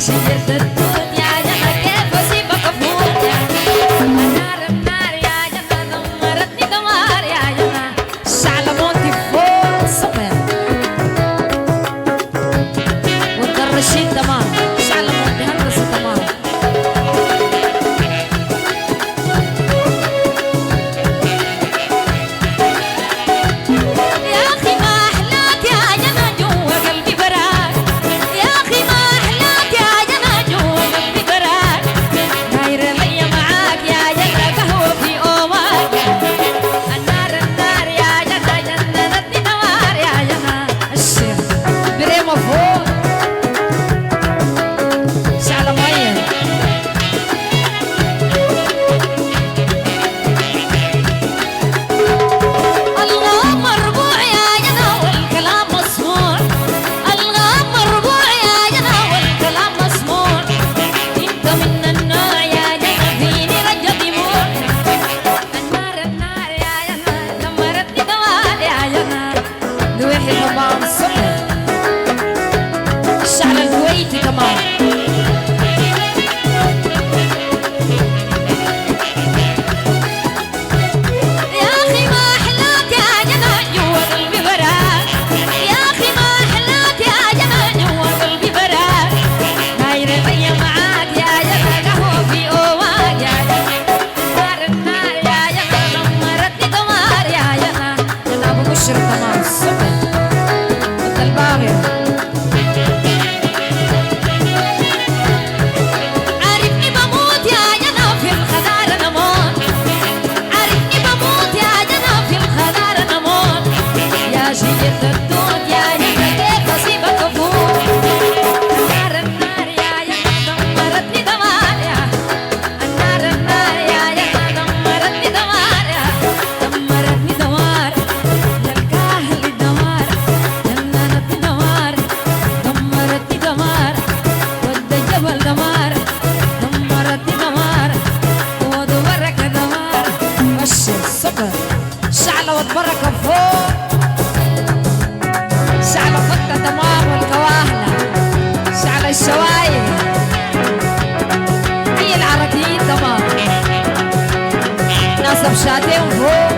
شجرة التوت يا جنة كيف أسيبك أفوت يا النار النار يا جنة دمرتني دمار يا جنة شعلة موتي فوق السما والدرشين تمام شعلة موتي هندسة تمام يا أخي ما أحلاك يا جنة جوا قلبي براك يا أخي ما أحلاك يا جنة جوا قلبي براك دايرة ليا معاك يا جنة قهوة في أوماك النار النار يا جنة جننتني نوار يا جنة الشيخ بريمة فوق شعلة مية الغام مربوع يا جنة والكلام مسموع الغام مربوع يا جنة والكلام مسموع انت من النوع يا جنة فيني رجع دموع النار النار يا جنة دمرتني دوار يا جنة دويحي تمام صبر الشعر الكويتي كمان يا أخي ما أحلاك يا جنة جوا قلبي براك يا أخي ما أحلاك يا جنة جوا قلبي براك دايرة ليا معاك يا جنة قهوة في أوماك يا جنة النار النار يا جنة دمرتني دمار يا جنة جنة أبو بشر تمام صبر عبد الباغي عارفني بموت يا جنة في الخضار نموت عارفني بموت يا جنة في الخضار نموت يا شجرة التوت يا جنة كيف أسيبك أفوت النار النار يا جنة دمرتني دمار يا النار النار يا جنة دمرتني دمار يا دمرتني دمار للكاهل دمار جننتني دمار دمرتني دمار ود الجبل دمار دمرتني دمار ودورك دمار مشي الصبر شعلة والبركة فوق شعلة خطة تمام والكواهلة شعلة الشوايب هي العراقيين تمام ناس بشاتين فوق